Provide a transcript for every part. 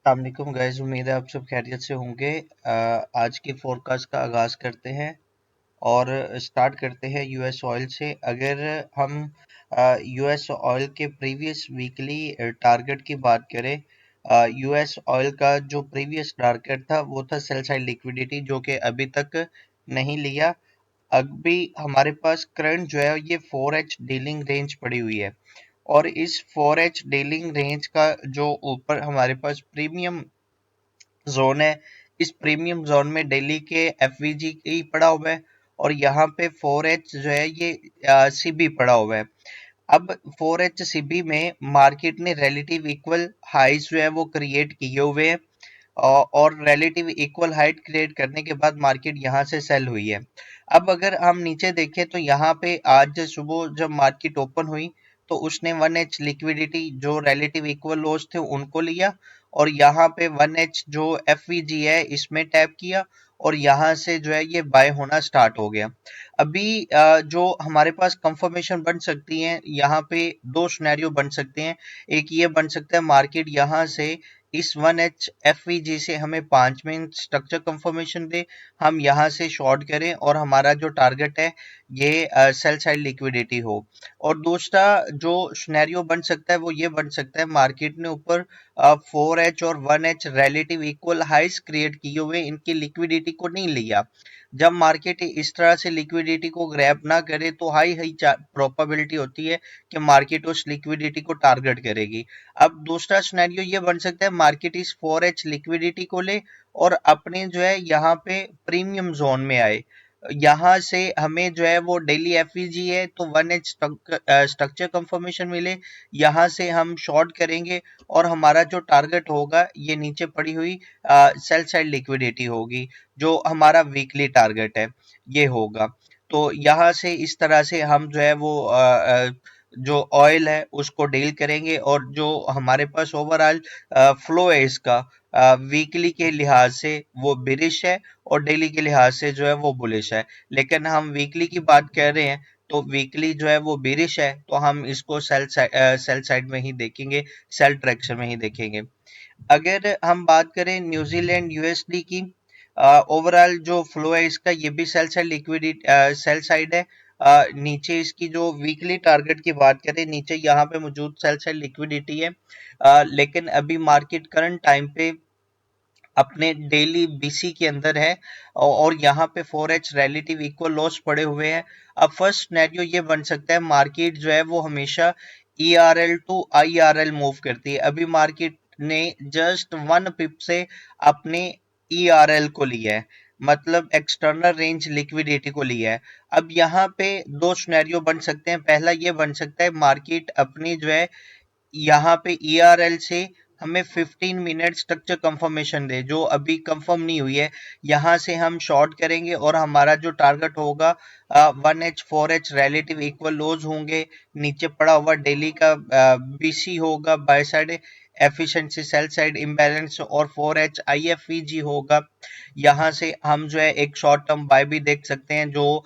अस्सलाम गाइस, उम्मीद है आप सब खैरियत से होंगे। आज की फोरकास्ट का आगाज करते हैं और स्टार्ट करते हैं यूएस ऑयल से। अगर हम यूएस ऑयल के प्रीवियस वीकली टारगेट की बात करें, यूएस ऑयल का जो प्रीवियस टारगेट था वो था सेल साइड लिक्विडिटी, जो कि अभी तक नहीं लिया। अभी हमारे पास करंट जो है ये 4H डीलिंग रेंज पड़ी हुई है और इस 4H डीलिंग रेंज का जो ऊपर हमारे पास प्रीमियम जोन है, इस प्रीमियम जोन में दिल्ली के एफवीजी ही पड़ा हुआ है और यहाँ पे 4H जो है ये सीबी पड़ा हुआ है। अब 4H सीबी में मार्केट ने रिलेटिव इक्वल हाइज जो है वो क्रिएट किए हुए हैं और रिलेटिव इक्वल हाइट क्रिएट करने के बाद मार्केट यहाँ से सेल हुई है। अब अगर हम नीचे देखें तो यहाँ पे आज सुबह जब मार्केट ओपन हुई तो उसने 1H लिक्विडिटी जो रिलेटिव इक्वल लोज थे उनको लिया और यहाँ पे 1H जो एफवीजी है इसमें टैप किया और यहाँ से जो है ये बाय होना स्टार्ट हो गया। अभी जो हमारे पास कंफर्मेशन बन सकती है, यहाँ पे दो सिनेरियो बन सकते हैं। एक ये बन सकता है मार्केट यहाँ से इस 1H एफवीजी से हमें 5 मिनट स्ट्रक्चर कंफर्मेशन दे, हम यहाँ से शॉर्ट करें और हमारा जो टारगेट है ये सेल साइड लिक्विडिटी हो। और दूसरा जो सिनेरियो बन सकता है वो ये बन सकता है मार्केट ने ऊपर 4H और 1H रिलेटिव इक्वल हाइस क्रिएट किए हुए इनकी लिक्विडिटी को नहीं लिया। जब मार्केट इस तरह से लिक्विडिटी को ग्रैब ना करे तो हाई हाई प्रोबेबिलिटी होती है कि मार्केट उस लिक्विडिटी को टारगेट करेगी। अब दूसरा सिनेरियो ये बन सकता है मार्केट इस 4H लिक्विडिटी को ले और अपने जो है यहाँ पे प्रीमियम जोन में आए। यहाँ से हमें जो है वो डेली एफईजी है तो 1H स्ट्रक्चर कंफर्मेशन मिले, यहाँ से हम शॉर्ट करेंगे और हमारा जो टारगेट होगा ये नीचे पड़ी हुई सेल साइड लिक्विडिटी होगी, जो हमारा वीकली टारगेट है ये होगा। तो यहाँ से इस तरह से हम जो है वो जो ऑयल है उसको डील करेंगे और जो हमारे पास ओवरऑल फ्लो है इसका वीकली के लिहाज से वो बिरिश है और डेली के लिहाज से जो है वो बुलिश है। लेकिन हम वीकली की बात कर रहे हैं तो वीकली जो है वो बिरिश है, तो हम इसको सेल साइड में ही देखेंगे, सेल ट्रैक्शन में ही देखेंगे। अगर हम बात करें न्यूजीलैंड यूएसडी की, ओवरऑल जो फ्लो है इसका ये भी sell side liquidity sell side है। नीचे इसकी जो वीकली टारगेट की बात करें, नीचे यहाँ पे मौजूद सेल साइड लिक्विडिटी है, लेकिन अभी मार्केट करंट टाइम पे अपने डेली बीसी के अंदर है और यहाँ पे 4H रिलेटिव इक्वल लॉस पड़े हुए हैं। अब फर्स्ट सिनेरियो ये बन सकता है मार्केट जो है वो हमेशा ERL टू IRL मूव करती है। अभी मार्केट ने जस्ट 1 पिप से अपने ERL को लिया है, मतलब एक्सटर्नल रेंज लिक्विडिटी को लिया है। अब यहाँ पे दो सिनेरियो बन सकते हैं। पहला ये बन सकता है मार्केट अपनी जो है यहाँ पे ERL से हमें 15 मिनट स्ट्रक्चर कंफर्मेशन दे, जो अभी कंफर्म नहीं हुई है। यहाँ से हम शॉर्ट करेंगे और हमारा जो टारगेट होगा 1H 4H रिलेटिव इक्वल लोज होंगे, नीचे पड़ा हुआ डेली का बीसी होगा by side efficiency sell side imbalance और 4H IFEG होगा। यहाँ से हम जो है एक शॉर्ट टर्म बाय भी देख सकते हैं, जो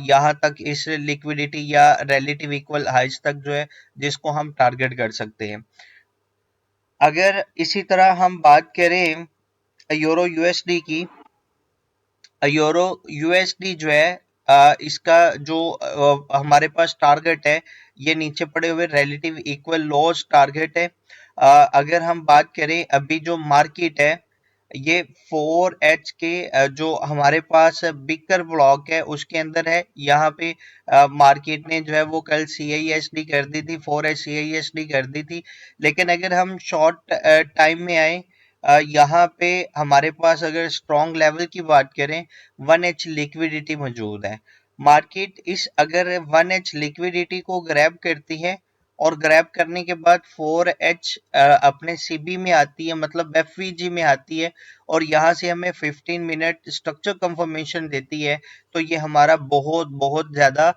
यहाँ तक इस लिक्विडिटी या रिलेटिव इक्वल हाइज तक जो है जिसको हम टारगेट कर सकते हैं। अगर इसी तरह हम बात करें यूरो यूएसडी की, यूरो यूएसडी जो है इसका जो हमारे पास टारगेट है ये नीचे पड़े हुए रिलेटिव इक्वल लॉस टारगेट है। अगर हम बात करें अभी जो मार्केट है ये 4H के जो हमारे पास बिकर ब्लॉक है उसके अंदर है। यहाँ पे मार्केट ने जो है वो कल CISD कर दी थी, 4H CISD कर दी थी। लेकिन अगर हम शॉर्ट टाइम में आए, यहाँ पे हमारे पास अगर स्ट्रॉन्ग लेवल की बात करें 1H लिक्विडिटी मौजूद है। मार्केट इस अगर 1H लिक्विडिटी को ग्रैब करती है और ग्रैब करने के बाद 4H अपने CB में आती है, मतलब FVG में आती है और यहाँ से हमें 15 मिनट स्ट्रक्चर कंफर्मेशन देती है, तो ये हमारा बहुत बहुत ज्यादा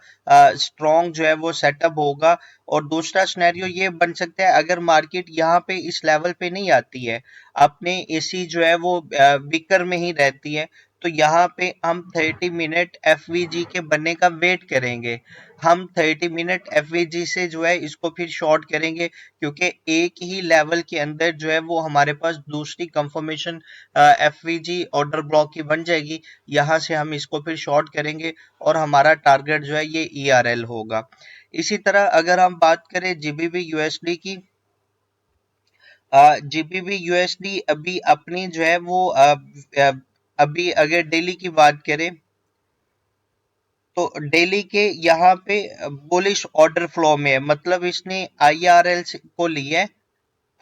स्ट्रॉन्ग जो है वो सेटअप होगा। और दूसरा सिनेरियो ये बन सकता है अगर मार्केट यहाँ पे इस लेवल पे नहीं आती है, अपने AC जो है वो बिकर में ही रहती है, तो यहाँ पे हम 30 मिनट एफवीजी के बनने का वेट करेंगे। हम 30 मिनट एफवीजी से जो है इसको फिर शॉर्ट करेंगे, क्योंकि एक ही लेवल के अंदर जो है वो हमारे पास दूसरी कंफर्मेशन एफवीजी ऑर्डर ब्लॉक की बन जाएगी। यहाँ से हम इसको फिर शॉर्ट करेंगे और हमारा टारगेट जो है ये ईआरएल होगा। इसी तरह अगर हम बात करें जीबीबी यूएसडी की, जीबीबी यूएसडी अभी अपनी जो है वो अभी अगर डेली की बात करें तो डेली के यहाँ पे बुलिश ऑर्डर फ्लो में है, मतलब इसने आईआरएल को लिया है।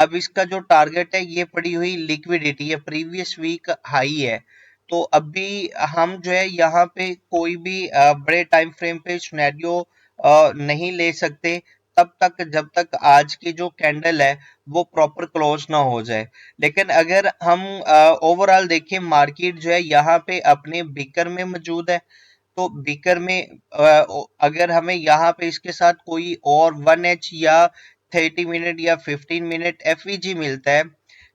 अब इसका जो टारगेट है ये पड़ी हुई लिक्विडिटी है, प्रीवियस वीक हाई है। तो अभी हम जो है यहाँ पे कोई भी बड़े टाइम फ्रेम पे सिनेरियो नहीं ले सकते तब तक जब तक आज की जो कैंडल है वो प्रॉपर क्लोज ना हो जाए। लेकिन अगर हम ओवरऑल देखें, मार्केट जो है यहाँ पे अपने बिकर में मौजूद है। तो बीकर में अगर हमें यहाँ पे इसके साथ कोई और 1H या 30 मिनट या 15 मिनट एफईजी मिलता है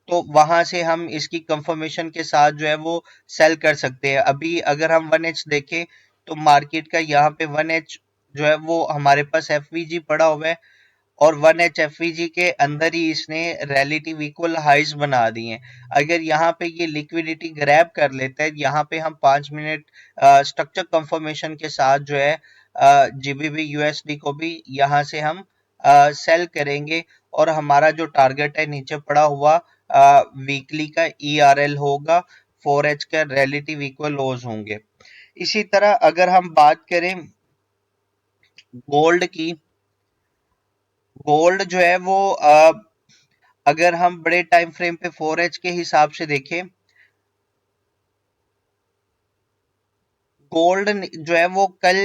तो वहां से हम इसकी कंफर्मेशन के साथ जो है वो सेल कर सकते हैं। अभी अगर हम 1H देखें तो मार्केट का यहाँ पे 1H जो है वो हमारे पास एफवीजी पड़ा हुआ है और 1HFVG के अंदर ही इसने रिलेटिव इक्वल हाइज बना दिए हैं। अगर यहाँ पे ये लिक्विडिटी ग्रैब कर लेता है, यहाँ पे हम 5 मिनट स्ट्रक्चर कंफर्मेशन के साथ जो है जीबीबी यूएसडी को भी यहाँ से हम सेल करेंगे और हमारा जो टारगेट है नीचे पड़ा हुआ वीकली का ईआरएल होगा, 4H का रिलेटिव इक्वल लोज होंगे। इसी तरह अगर हम बात करें गोल्ड की, गोल्ड जो है वो अगर हम बड़े टाइम फ्रेम पे 4H के हिसाब से देखें, गोल्ड जो है वो कल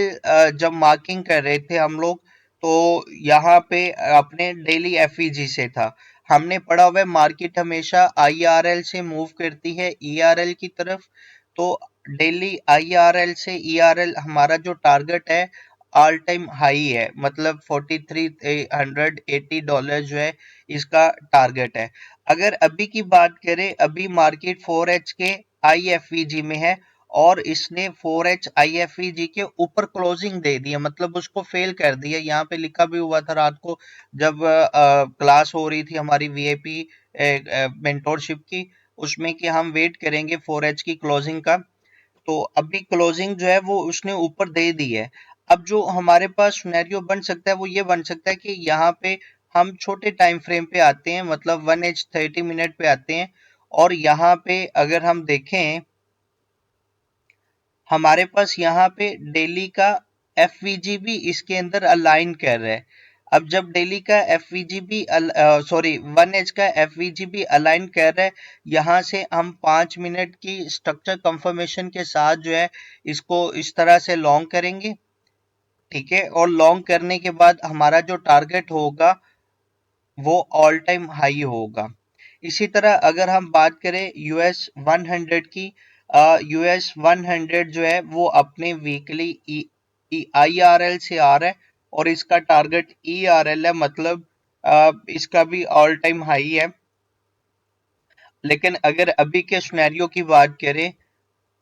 जब मार्किंग कर रहे थे हम लोग तो यहाँ पे अपने डेली एफईजी से था। हमने पढ़ा हुआ है मार्केट हमेशा आईआरएल से मूव करती है ईआरएल की तरफ। तो डेली आईआरएल से ईआरएल हमारा जो टारगेट है ऑल टाइम हाई है, मतलब $4380 जो है इसका टारगेट है। अगर अभी की बात करें, अभी मार्केट 4H के आईएफईजी में है और इसने 4H IFEG के ऊपर क्लोजिंग दे दी है, मतलब उसको फेल कर दिया। यहाँ पे लिखा भी हुआ था रात को जब क्लास हो रही थी हमारी वीआईपी मेंटोरशिप की, उसमें कि हम वेट करेंगे 4H की क्लोजिंग का। तो अभी क्लोजिंग जो है वो उसने ऊपर दे दी है। अब जो हमारे पास सिनेरियो बन सकता है वो ये बन सकता है कि यहाँ पे हम छोटे टाइम फ्रेम पे आते हैं, मतलब 1H 30 मिनट पे आते हैं और यहाँ पे अगर हम देखें हमारे पास यहाँ पे डेली का एफवीजी भी इसके अंदर अलाइन कर रहा है। अब जब डेली का एफवीजी भी सॉरी 1H का एफवीजी भी अलाइन कर रहा है, यहाँ से हम 5 मिनट की स्ट्रक्चर कंफर्मेशन के साथ जो है इसको इस तरह से लॉन्ग करेंगे, ठीक है। और लॉन्ग करने के बाद हमारा जो टारगेट होगा वो ऑल टाइम हाई होगा। इसी तरह अगर हम बात करें यूएस 100 की, यूएस 100 जो है वो अपने वीकली आईआरएल से आ रहा है और इसका टारगेट ईआरएल है, मतलब इसका भी ऑल टाइम हाई है। लेकिन अगर अभी के सिनेरियो की बात करें,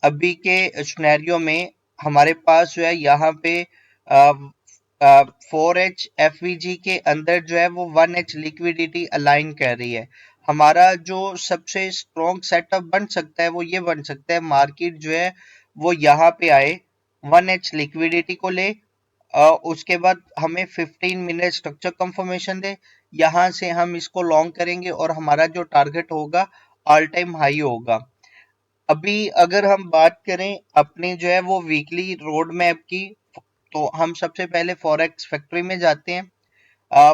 अभी के सिनेरियो में हमारे पास जो है यहाँ पे 4H FVG के अंदर जो है वो 1H लिक्विडिटी अलाइन कर रही है। हमारा जो सबसे स्ट्रॉन्ग सेटअप बन सकता है वो ये बन सकता है, मार्केट जो है वो यहाँ पे आए, 1H लिक्विडिटी को ले, उसके बाद हमें 15 मिनट स्ट्रक्चर कंफर्मेशन दे, यहाँ से हम इसको लॉन्ग करेंगे और हमारा जो टारगेट होगा ऑल टाइम हाई होगा। अभी अगर हम बात करें अपने जो है वो वीकली रोड मैप की, तो हम सबसे पहले फॉरेक्स फैक्ट्री में जाते हैं।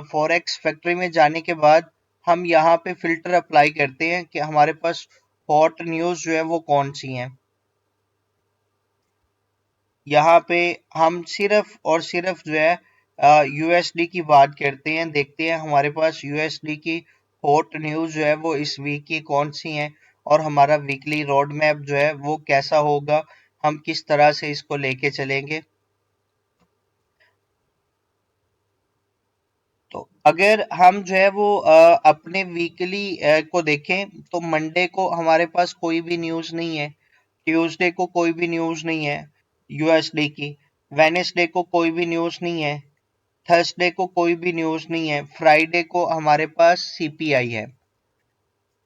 फॉरेक्स फैक्ट्री में जाने के बाद हम यहाँ पे फिल्टर अप्लाई करते हैं कि हमारे पास हॉट न्यूज़ जो है वो कौन सी हैं। यहाँ पे हम सिर्फ और सिर्फ जो है यूएसडी की बात करते हैं, देखते हैं हमारे पास यूएसडी की हॉट न्यूज़ जो है वो इस वीक की कौन सी हैं और हमारा वीकली रोड मैप जो है वो कैसा होगा, हम किस तरह से इसको लेके चलेंगे। तो अगर हम जो है वो अपने वीकली को देखें तो मंडे को हमारे पास कोई भी न्यूज़ नहीं है। ट्यूसडे को कोई भी न्यूज नहीं है यूएसडी की, वेनेसडे को कोई भी न्यूज नहीं है, थर्सडे को कोई भी न्यूज नहीं है, फ्राइडे को हमारे पास सीपीआई है।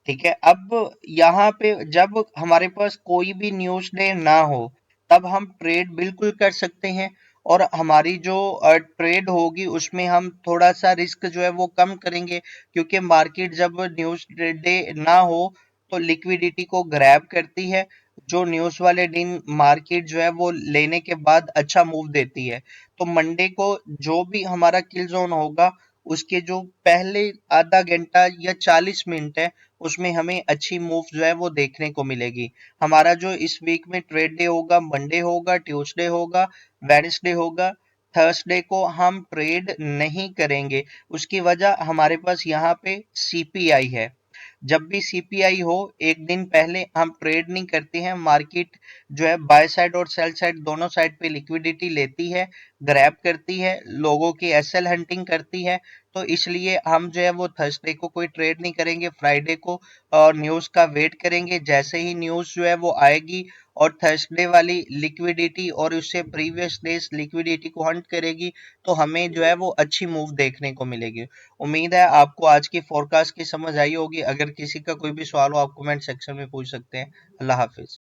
ठीक है, अब यहाँ पे जब हमारे पास कोई भी न्यूज डे ना हो तब हम ट्रेड बिल्कुल कर सकते हैं, और हमारी जो ट्रेड होगी उसमें हम थोड़ा सा रिस्क जो है वो कम करेंगे, क्योंकि मार्केट जब न्यूज डे ना हो तो लिक्विडिटी को ग्रैब करती है, जो न्यूज वाले दिन मार्केट जो है वो लेने के बाद अच्छा मूव देती है। तो मंडे को जो भी हमारा किल जोन होगा उसके जो पहले आधा घंटा या 40 मिनट है उसमें हमें अच्छी मूव जो है वो देखने को मिलेगी। हमारा जो इस वीक में ट्रेड डे होगा, मंडे होगा, ट्यूसडे होगा, वेडनेसडे होगा, थर्सडे को हम ट्रेड नहीं करेंगे। उसकी वजह हमारे पास यहाँ पे सीपीआई है। जब भी सीपीआई हो एक दिन पहले हम ट्रेड नहीं करते हैं, मार्केट जो है बाय साइड और सेल साइड दोनों साइड पे लिक्विडिटी लेती है, ग्रैब करती है, लोगों की एसएल हंटिंग करती है। तो इसलिए हम जो है वो थर्सडे को कोई ट्रेड नहीं करेंगे, फ्राइडे को और न्यूज का वेट करेंगे, जैसे ही न्यूज जो है वो आएगी और थर्सडे वाली लिक्विडिटी और उससे प्रीवियस डेज लिक्विडिटी को हंट करेगी तो हमें जो है वो अच्छी मूव देखने को मिलेगी। उम्मीद है आपको आज की फोरकास्ट की समझ आई होगी। अगर किसी का कोई भी सवाल हो आप कमेंट सेक्शन में पूछ सकते हैं। अल्लाह हाफिज।